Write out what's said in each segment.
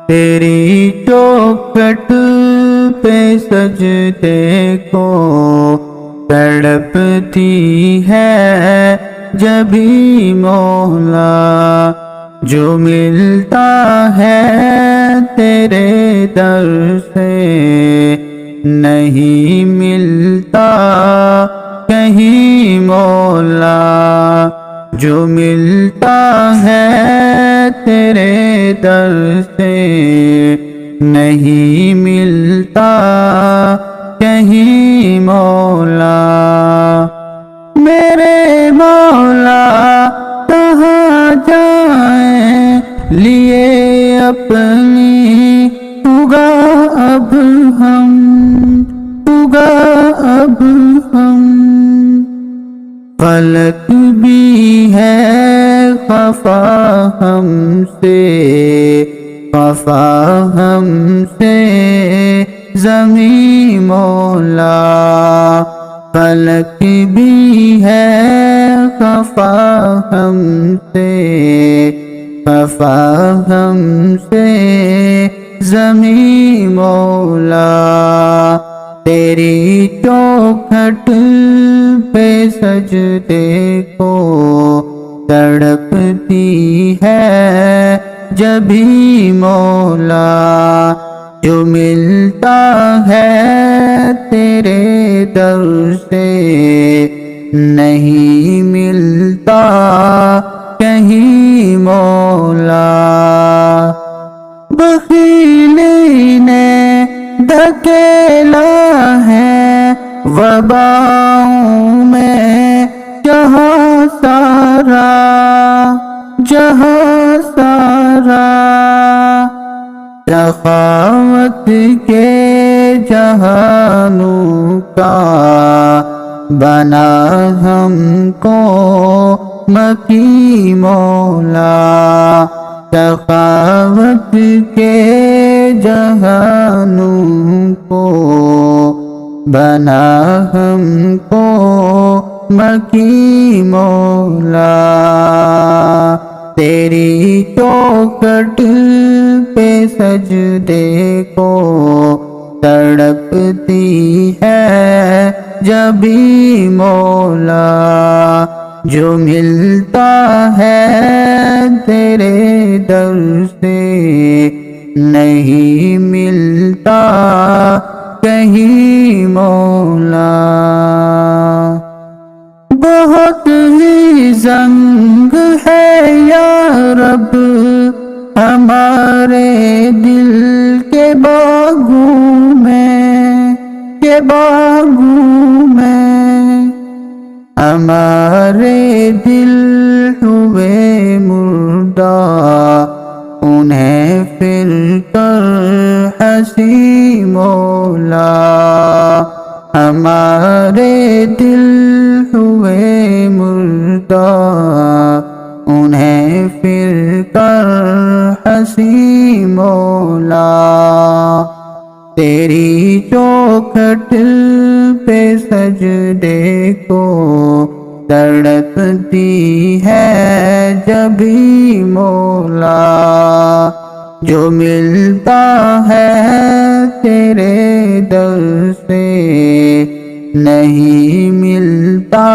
تیری چوکھٹ پہ سجدے کو تڑپتی ہے جبھی مولا، جو ملتا ہے تیرے در سے نہیں ملتا کہیں مولا، جو ملتا ہے تیرے در سے نہیں ملتا کہیں مولا۔ میرے مولا کہاں جائیں لیے اپنی اگا اب ہم، اگا اب ہم، فلک بھی ہے خفا ہم سے، خفا ہم سے زمیں مولا، فلک بھی ہے خفا ہم سے، خفا ہم سے زمیں مولا، تیری چوکھٹ پہ سجدے کو تڑپتی ہے جبھی مولا، جو ملتا ہے تیرے در سے نہیں ملتا کہیں مولا۔ بخیلی نے دھکیلا ہے وباؤں میں جہاں سارا، جہاں سارا، سخاوت کے جہانوں کا بنا ہم کو مکی مولا، سخاوت کے جہانوں کو بنا ہم کو مکی مولا، تیری چوکھٹ پہ سجدے کو تڑپتی ہے جبھی مولا، جو ملتا ہے تیرے در سے نہیں ملتا کہیں مولا۔ بہت ہی زنگ ہے یا رب ہمارے دل کے باغوں میں، کے باغوں میں، ہمارے دل ہوئے مردہ انہیں پھر کر ہنسی مولا، ہمارے دل ہوئے مردہ انہیں پھر کر ہنسی مولا، تیری چوکھٹ پہ سجدے کو تڑپتی ہے جبھی مولا، جو ملتا ہے تیرے در سے نہیں ملتا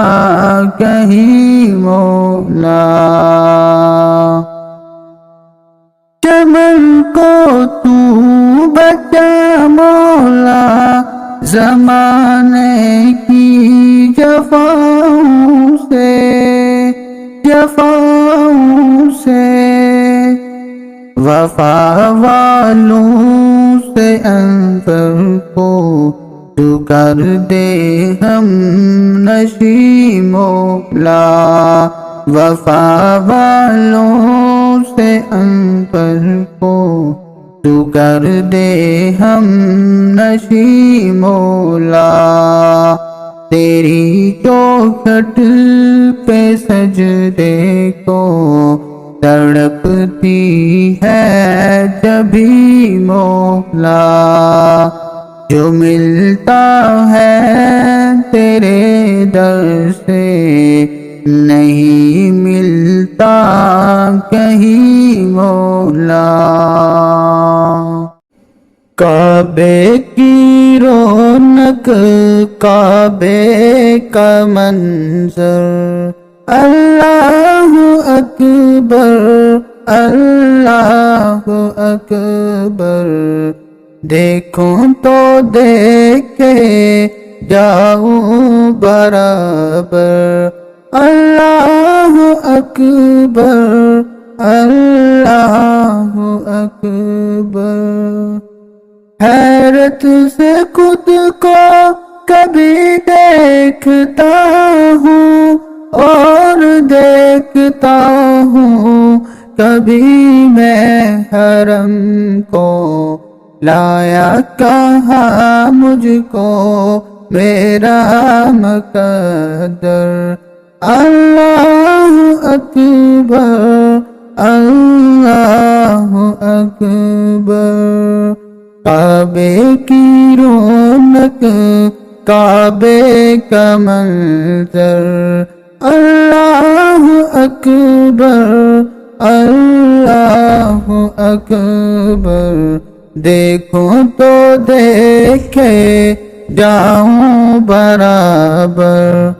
کہیں مولا۔ چمن کو تو بچا مولا زمانے کی جفاؤں سے، جفاؤں سے، وفا والوں سے انصر کو تو کر دے ہم نشی مولا، وفا والوں سے انصر کو تو کر دے ہم نشی مولا، تیری چوکھٹ پہ سجدے کو تڑپتی ہے جبھی مولا، جو ملتا ہے تیرے در سے نہیں ملتا کہیں مولا۔ کعبے کی رونق، کعبے کا منظر، اللہ اکبر، اللہ اکبر، دیکھوں تو دیکھے جاؤں برابر، اللہ اکبر، اللہ اکبر۔ حیرت سے خود کو کبھی دیکھتا ہوں اور دیکھتا ہوں کبھی میں حرم کو، لایا کہاں مجھ کو میرا مقدر، اللہ اکبر، اللہ اکبر۔ کعبے کی رونق، کعبے کا منظر، اللہ اکبر، اللہ اکبر، دیکھوں تو دیکھے جاؤں برابر،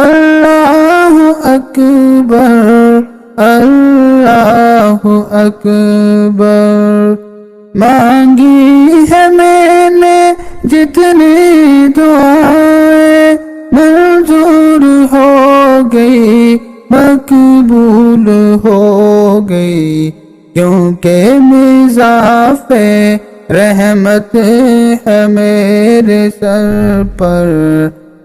اللہ اکبر، اللہ اکبر۔ مانگی ہے میں نے جتنی دعائیں، منظور ہو گئی، مقبول ہو گئی، کیونکہ مضاف رحمت ہے میرے سر پر،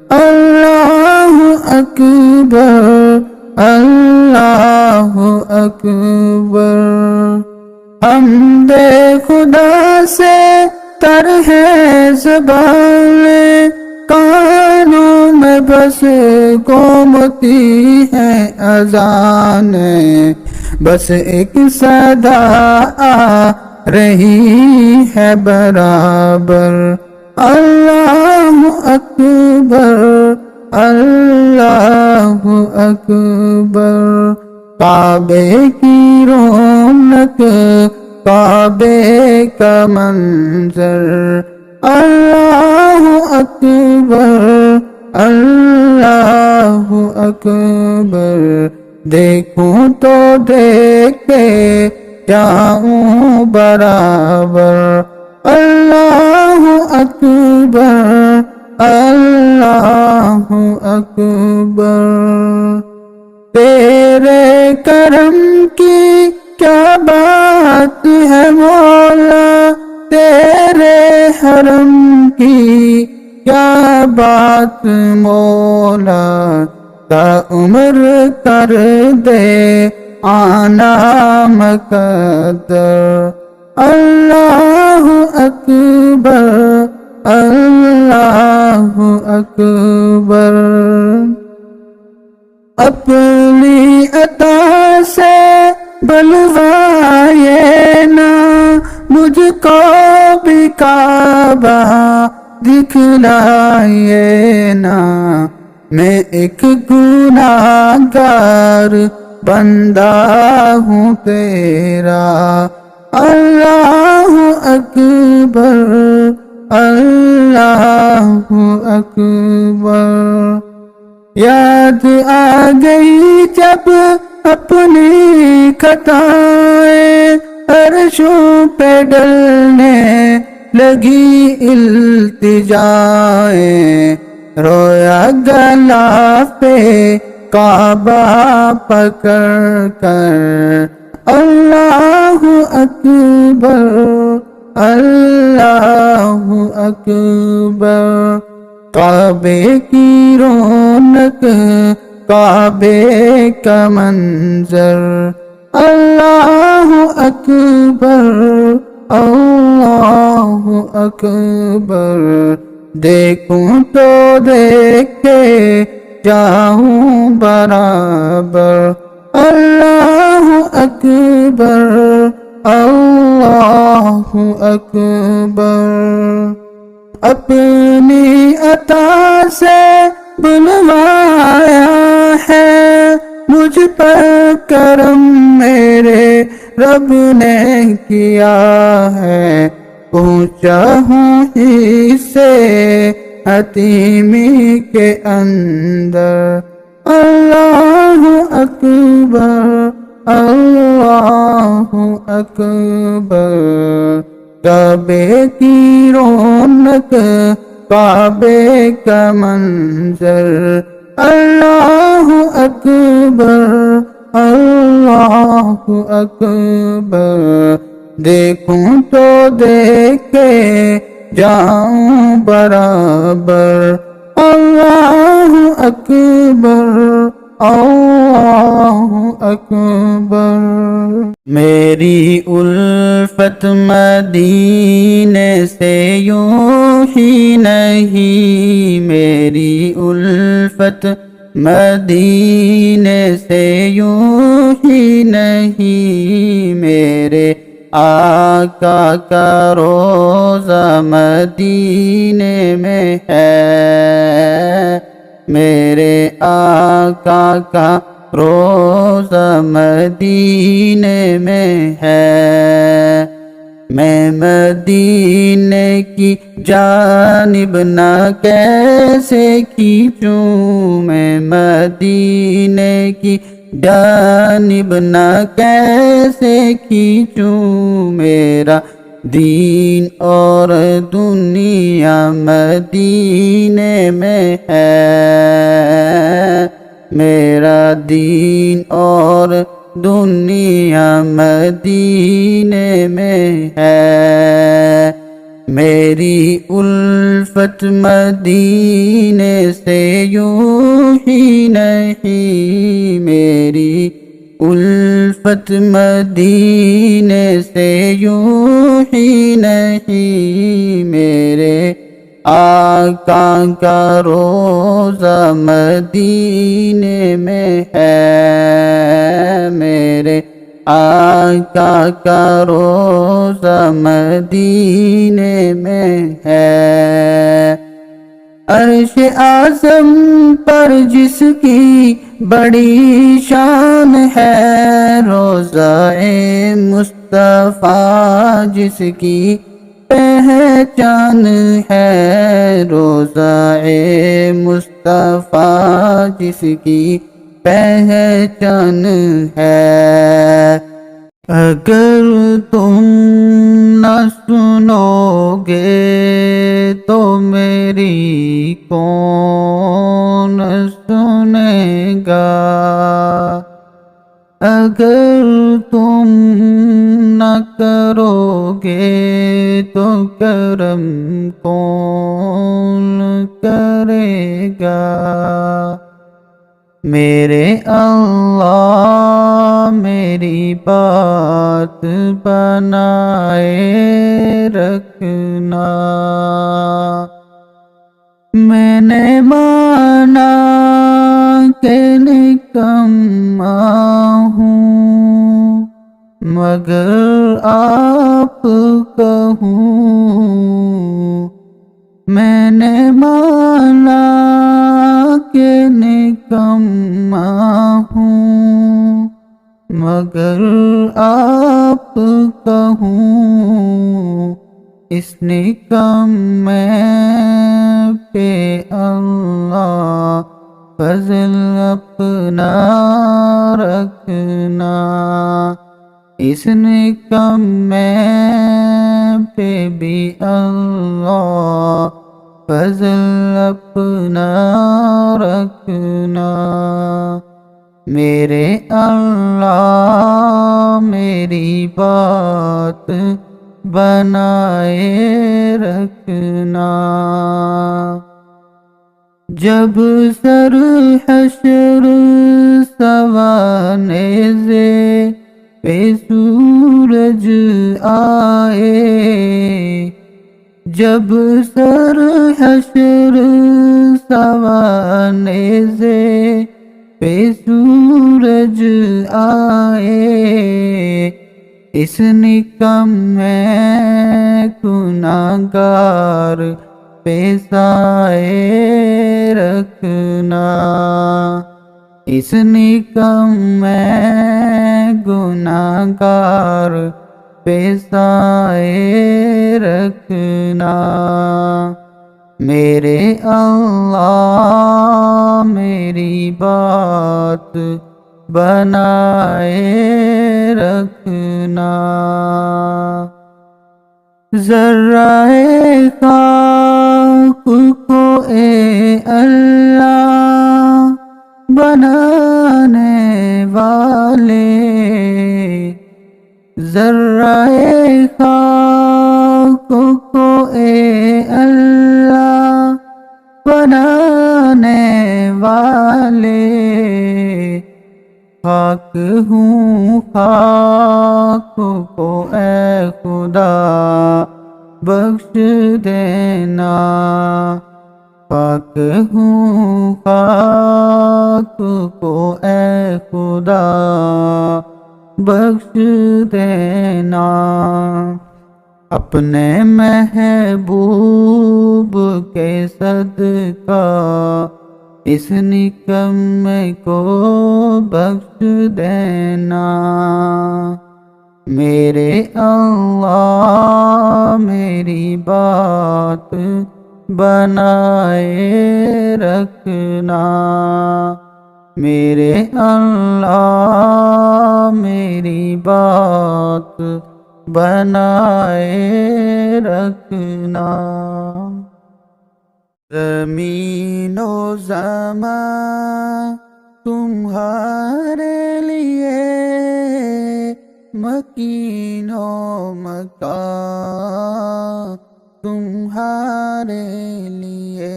اللہ اکبر، اللہ اکبر۔ حمد خدا سے تر ہے زبان، کانوں میں بس گونگتی ہے اذان، بس ایک صدا آ رہی ہے برابر، اللہ اکبر، اللہ اکبر۔ کعبے کی رونق، کعبے کا منظر، اللہ اکبر، اللہ اکبر، دیکھوں تو دیکھے جاؤں برابر، اللہ اکبر، اللہ اکبر۔ تیرے کرم کی کیا بات ہے مولا، تیرے حرم کی کیا بات مولا، تا عمر کر دے آنا مقدر، اللہ اکبر، اللہ اکبر۔ اپنی عطا سے بلوائے نا مجھ کو بھی کعبہ دکھلائے نا، میں ایک گناہگار بندہ ہوں تیرا، اللہ اکبر، اللہ اکبر۔ یاد آ گئی جب اپنی خطائیں، عرشوں پہ ڈلنے لگی التجائیں، رویا گلا پہ کعبہ پکڑ کر، اللہ اکبر، اللہ اکبر۔ کعبے کی رونق، کعبے کا منظر، اللہ اکبر، اللہ اکبر، دیکھوں تو دیکھے جاؤں برابر، اللہ اکبر، اللہ اکبر۔ اپنی عطا سے بلوایا ہے مجھ پر کرم، میرے رب نے کیا ہے پہنچا ہوں حصے حتیمی کے اندر۔ اللہ اکبر اللہ اکبر، کعبے کی رونق کعبے کا منظر۔ اللہ اکبر اللہ اکبر، دیکھوں تو دیکھے جاؤں برابر۔ اللہ اکبر اللہ اکبر، میری الفت مدینے سے یوں ہی نہیں، میری الفت مدینے سے یوں ہی نہیں، میرے آقا کا روضہ مدینے میں ہے، میرے آقا کا روضہ مدینے میں ہے۔ میں مدینے کی جانب نہ کیسے کھینچوں، میں مدینے کی جانب نہ کیسے کھینچوں، میرا دین اور دنیا مدینے میں ہے، میرا دین اور دنیا مدینے میں ہے۔ میری الفت مدینے سے یوں ہی نہیں، میری الفت مدینے سے یوں ہی نہیں، میرے آقا کا روضہ مدینے میں ہے، میرے آقا کا روضہ مدینے میں ہے۔ عرش اعظم پر جس کی بڑی شان ہے، روضہ مصطفیٰ جس کی پہچان ہے، روضہ مصطفیٰ جس کی پہچان ہے۔ اگر تم نہ سنو گے تو میری کون سنے گا، اگر تم نہ کرو گے تو کرم کون کرے گا۔ میرے اللہ میری بات بنائے رکھنا، میں نے مانا کہ نکما ہوں، مگر آپ کہوں، میں نے مانا کہ نکما ہوں، مگر آپ کہوں، اس نکمے پہ اللہ فضل اپنا رکھنا، اس نکمے پہ بھی اللہ فضل اپنا رکھنا۔ میرے اللہ میری بات بنائے رکھنا، جب سر حشر سوانے پہ سورج آئے، جب سر حشر سوانے پہ سورج آئے، اس نکمے گناہگار پہ سائے رکھنا، اس نکمے گناہگار پہ سائے رکھنا۔ دینا میرے اللہ میری بات بنائے رکھنا ذرہ خاک کو اے اللہ بنانے والے ذرہ خاک کو اے اللہ بنانے والے خاک ہوں خاک کو اے خدا بخش دینا خاک ہوں خاک کو اے خدا بخش دینا اپنے محبوب کے صدقہ اس نکمے کو بخش دینا میرے اللہ میری بات بنائے رکھنا میرے اللہ میری بات بنائے رکھنا زمین و زمان تمہارے لیے مکین و مکان تمہارے لیے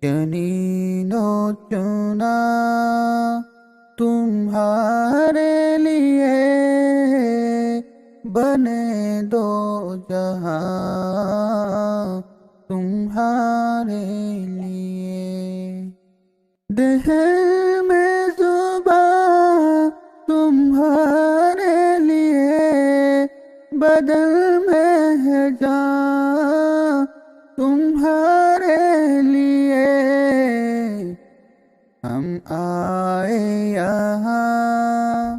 جنین و چنا تمہارے لیے بنے دو جہاں تمہارے لیے دہر میں زبان تمہارے لیے بدل میں ہے جان تمہارے لیے ہم آئے یہاں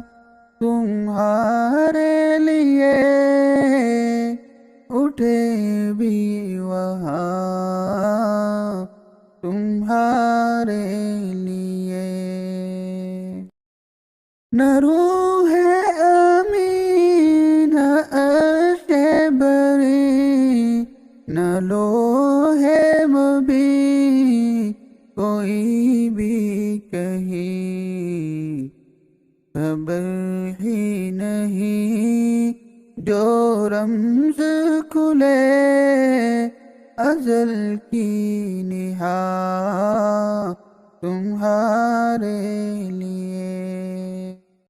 تمہارے لیے اٹھے بھی وہاں تمہارے لیے نہ روح امین نہ عرش بری نہ لوح مبین کوئی بھی کہیں خبر ہی نہیں جو رمز کھلے ازل کی نہا تمہارے لیے